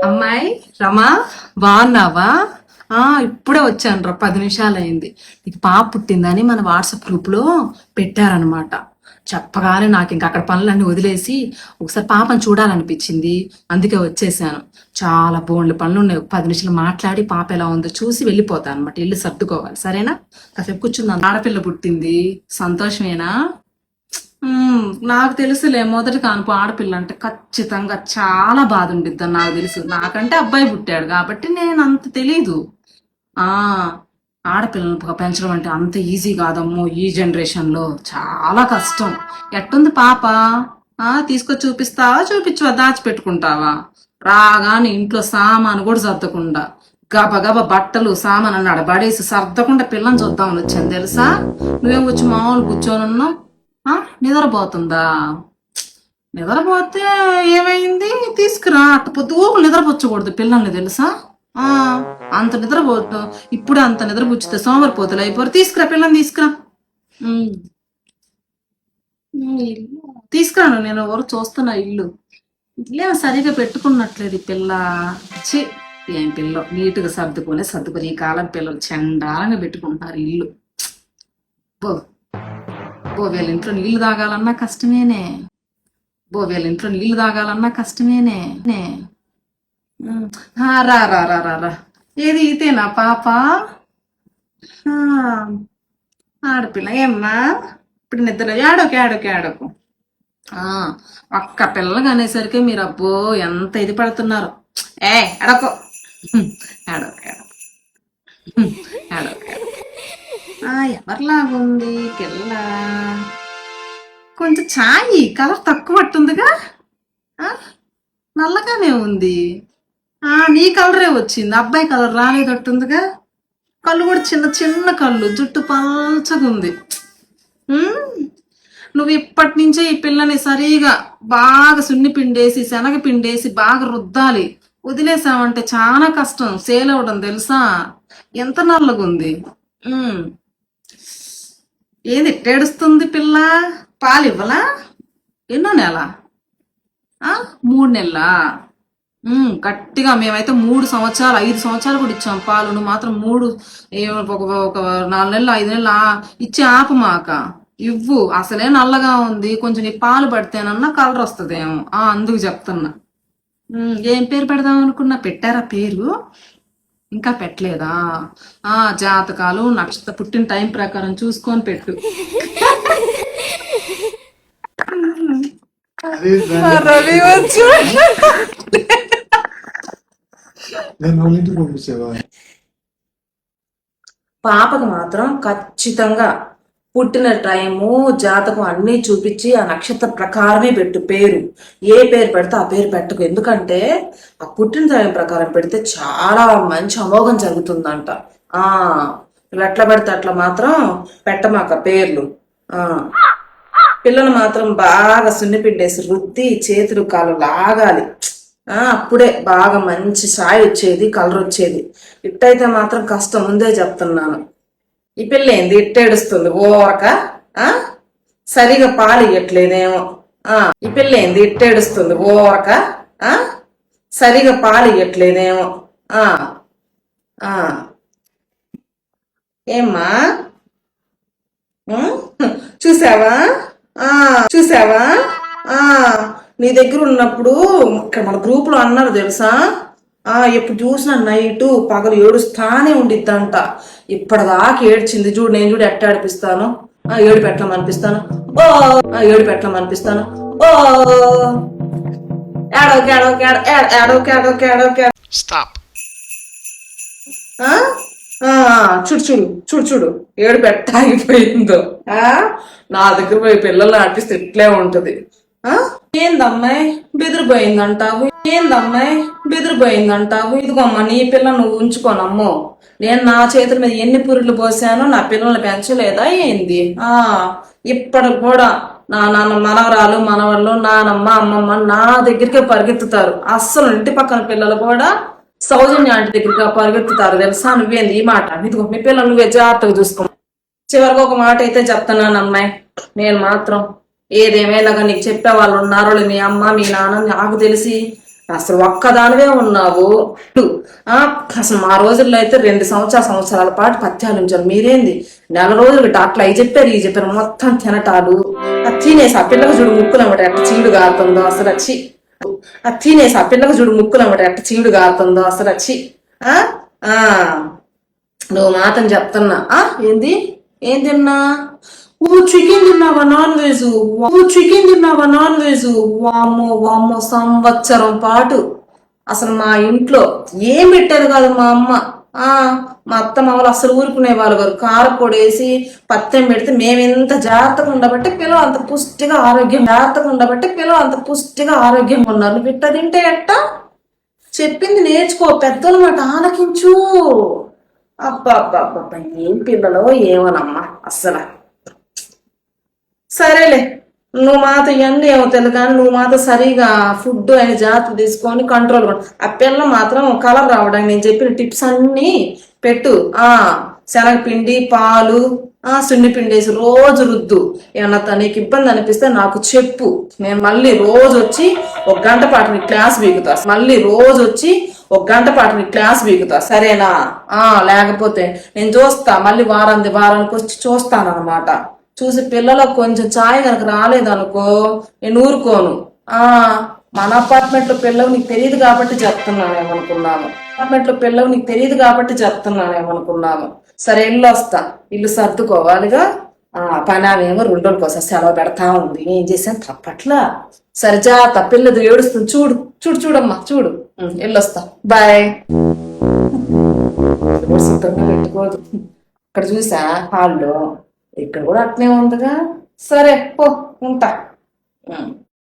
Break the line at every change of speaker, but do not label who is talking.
అమ్మాయి రమా, బాగున్నావా? ఇప్పుడే వచ్చాను రా, 10 నిమిషాలు అయింది. నీకు పాప పుట్టిందని మన వాట్సాప్ గ్రూప్ లో పెట్టారనమాట. చెప్పగానే నాకు ఇంక అక్కడ పనులన్నీ వదిలేసి ఒకసారి పాపను చూడాలనిపించింది. అందుకే వచ్చేసాను. చాలా బోన్లు పనులు ఉన్నాయి. 10 నిమిషాలు మాట్లాడి పాప ఎలా ఉందో చూసి వెళ్ళిపోతాను అనమాట. ఇల్లు సర్దుకోవాలి, సరేనా? కాసేపు కూర్చుందాం. ఆడపిల్ల పుట్టింది, సంతోషమేనా? నాకు తెలుసులే, మొదటి కానుపు ఆడపిల్ల అంటే ఖచ్చితంగా చాలా బాధ ఉండిద్దని నాకు తెలుసు. నాకంటే అబ్బాయి పుట్టాడు కాబట్టి నేను అంత తెలీదు. ఆ ఆడపిల్లను పెంచడం అంటే అంత ఈజీ కాదమ్మో. ఈ జనరేషన్ లో చాలా కష్టం. ఎట్టుంది పాప? తీసుకొచ్చి చూపిస్తావా, చూపించవా, దాచిపెట్టుకుంటావా? రాగానే ఇంట్లో సామాను కూడా సర్దకుండా గబగబ బట్టలు సామాన్ అన్నాడు పడేసి సర్దకుండా పిల్లని చూద్దామని వచ్చాను తెలుసా. నువ్వేం వచ్చి మామూలు కూర్చొని ఉన్నావు. నిద్రపోతుందా? నిద్రపోతే ఏమైంది? తీసుకురా. అట్ట పొద్దుగోకు నిద్రపుచ్చకూడదు పిల్లల్ని, తెలుసా? ఆ అంత నిద్రపోతు ఇప్పుడే అంత నిద్రపుచ్చితే సోమరిపోతులు అయిపోరు. తీసుకురా పిల్లని, తీసుకురా. ఉమ్, తీసుకురాను. నేను ఎవరు చూస్తున్నా ఇల్లు. ఇల్లే సరిగా పెట్టుకున్నట్లేదు ఈ పిల్ల. చి, ఏం పిల్ల నీటుగా సర్దుకొని ఈ కాలం పిల్లలు చండాలంగా పెట్టుకుంటున్నారు ఇల్లు. బో వీళ్ళ ఇంట్లో నీళ్లు తాగాలన్నా కష్టమేనే. వీళ్ళ ఇంట్లో నీళ్లు తాగాలన్నా కష్టమేనే. రా రా రా రా రా. ఏది ఇతేనా పాప? ఆడపిల్ల ఏమ్మా? ఇప్పుడు నిద్ర ఏడోకు. ఆ ఒక్క పిల్లలు అనేసరికి మీరు అబ్బో ఎంత ఇది పడుతున్నారు. ఎడకో ఏడోకు ఎవరిలాగుంది పిల్ల? కొంచెం ఛాయి కలర్ తక్కువ పట్టుందిగా. నల్లగానే ఉంది. నీ కలరే వచ్చింది, అబ్బాయి కలర్ రాలేదట్టుందిగా. కళ్ళు కూడా చిన్న చిన్న కళ్ళు, జుట్టు పల్చగుంది. నువ్వు ఇప్పటి నుంచే ఈ పిల్లని సరిగా బాగా సున్ని పిండేసి శనగ పిండేసి బాగా రుద్దాలి. వదిలేసామంటే చాలా కష్టం సేల్ అవడం, తెలుసా? ఎంత నల్లగుంది. ఏది ఎట్టేడుస్తుంది పిల్ల? పాలు ఇవ్వలా? ఎన్నో నెల? 3 నెలలా? గట్టిగా మేమైతే 3 సంవత్సరాలు 5 సంవత్సరాలు కూడా ఇచ్చాం పాలు. నువ్వు మాత్రం 3 ఒక 4 నెలలు 5 నెలలు ఇచ్చి ఆపమాక. ఇవ్వు. అసలే నల్లగా ఉంది, కొంచెం నీ పాలు పడితేనన్నా కలర్ వస్తుందేమో. అందుకు చెప్తున్నా. ఏం పేరు పెడదాం అనుకున్నా? పెట్టారా పేరు? ఇంకా పెట్టలేదా? జాతకాలు నక్షత్ర పుట్టిన టైం ప్రకారం చూసుకొని పెట్టు. రవి వచ్చు. పాపకు మాత్రం ఖచ్చితంగా పుట్టిన టైము జాతకం అన్ని చూపించి ఆ నక్షత్ర ప్రకారమే పెట్టు పేరు. ఏ పేరు పెడితే ఆ పేరు పెట్టకు. ఎందుకంటే ఆ పుట్టిన టైం ప్రకారం పెడితే చాలా మంచి అమోఘం జరుగుతుందంట. ఎట్లా పెడితే అట్లా మాత్రం పెట్టమాక పేర్లు. పిల్లలు మాత్రం బాగా సున్నిపిండేసి రుద్ది చేతులు కాళ్ళు లాగాలి. అప్పుడే బాగా మంచి సాయి వచ్చేది, కలర్ వచ్చేది. ఇట్టయితే మాత్రం కష్టం, ముందే చెప్తున్నాను. ఈ పిల్ల ఏంది ఇట్టేడుస్తుంది ఓరక? సరిగా పాలు ఇయ్యట్లేదేమో. ఈ పిల్ల ఏంది ఇట్టేడుస్తుంది ఓరక? సరిగా పాలు ఇయ్యట్లేదేమో. ఏమ్మా? చూసావా? నీ దగ్గర ఉన్నప్పుడు ఇక్కడ మన గ్రూప్ లో అన్నారు తెలుసా, ఎప్పుడు చూసినా నైటు పగలు ఏడుస్తానే ఉండిద్దంట. ఇప్పటిదాకా ఏడ్చింది చూడు. నేను చూడు ఎట్ట ఏడిపిస్తాను. ఏడు పెట్టమనిపిస్తాను. చూడు ఏడు పెట్ట ఆగిపోయిందో. నా దగ్గర పోయి పిల్లల్ని ఆడిపిస్తే ఇట్లే ఉంటది. ఏందమ్మాయి బెదిరిపోయిందంటావు? ఇదిగోమ్మా నీ పిల్ల నువ్వు ఉంచుకోనమ్మో. నేను నా చేతుల మీద ఎన్ని పురులు పోసానో నా పిల్లల్ని పెంచలేదా ఏంది? ఇప్పటికి కూడా నా నాన్న మనవరాలు మనవాళ్ళు నానమ్మ అమ్మమ్మ నా దగ్గరికే పరిగెత్తుతారు. అస్సలు ఇంటి పక్కన పిల్లలు కూడా సౌజన్య ఆంటీ దగ్గరికి పరిగెత్తుతారు, తెలుసా? నువ్వేంది ఈ మాట? ఇదిగో మీ పిల్లలు నువ్వే జాగ్రత్తగా చూసుకో. చివరికి ఒక మాట అయితే చెప్తున్నాను అమ్మాయి, నేను మాత్రం ఏదేమైనా నీకు చెప్పే వాళ్ళు ఉన్నారో మీ అమ్మ మీ నాన్న నాకు తెలిసి అసలు ఒక్కదానివే ఉన్నావు. ఆ అసలు మా రోజుల్లో అయితే 2 సంవత్సరాల పాటు పత్యాలు ఉంచారు. మీరేంది నెల రోజులు డాక్టర్లు అవి చెప్పారు ఈ చెప్పారు మొత్తం తినటాలు. అది తినేసి ఆ పిల్లకి చూడు ముక్కులమ్మట ఎట్ట చీడు కారుతుందో అసలు వచ్చి. అది తినేసి ఆ పిల్లకి చూడు ముక్కులమ్మట ఎట్ట చీడు కారుతుందో అసలు వచ్చి. ఆ ఆ నువ్వు మాత్రం చెప్తున్నా. ఏంది ఏం తిన్నా? చికెన్ తిన్నావా నాన్ వెజ్? చికెన్ తిన్నావా నాన్ వెజ్? వామ్మో వామ్మో సంవత్సరం పాటు అసలు మా ఇంట్లో ఏం పెట్టారు కాదు మా అమ్మ. ఆ మా అత్త మామలు అసలు ఊరుకునే వాళ్ళు గారు. కారపొడి వేసి పత్తెం పెడితే మేమెంత జాగ్రత్తగా ఉండబట్టి పిల్లలు అంత పుష్టిగా ఆరోగ్యంగా ఉన్నారు. నువ్వు ఇట్ట తింటే ఎట్ట? చెప్పింది నేర్చుకో, పెద్దల మాట ఆలకించు. అబ్బా అబ్బా అబ్బా ఏం పిల్లలో ఏమోనమ్మా అస్సలు. సరేలే, నువ్వు మాతో ఇవన్నీ ఏమో తెలియదు కానీ నువ్వు మాతో సరిగా ఫుడ్ అయిన జాగ్రత్త తీసుకొని కంట్రోల్ ఆ పిల్ల మాత్రం కలర్ రావడానికి నేను చెప్పిన టిప్స్ అన్నీ పెట్టు. శనగపిండి పాలు సున్నిపిండి వేసి రోజు రుద్దు. ఏమన్నా నీకు ఇబ్బంది అనిపిస్తే నాకు చెప్పు. నేను మళ్ళీ రోజు వచ్చి 1 గంట పాటు నీ క్లాస్ బీగుతా సరేనా? లేకపోతే నేను చూస్తా మళ్ళీ వారానికి వచ్చి చూస్తానన్నమాట. చూసి పిల్లలకు కొంచెం ఛాయ్ కనుక రాలేదనుకో నేను ఊరుకోను. మన అపార్ట్మెంట్ లో పిల్లలు నీకు తెలియదు కాబట్టి చెప్తున్నాను. సరే ఇల్లు వస్తా, ఇల్లు సర్దుకోవాలిగా. పని ఆమెమో 2 రోజుల కోసం సెలవు పెడతా ఉంది. ఏం చేసాను తప్పట్లా. సరే జాత పిల్లది ఏడుస్తుంది చూడమ్మా చూడు. వెళ్ళొస్తా బాయ్. పెట్టుకోదు ఇక్కడ చూసా హాల్లో, ఇక్కడ కూడా అట్నే ఉందిగా. సరే పో ఉంటా.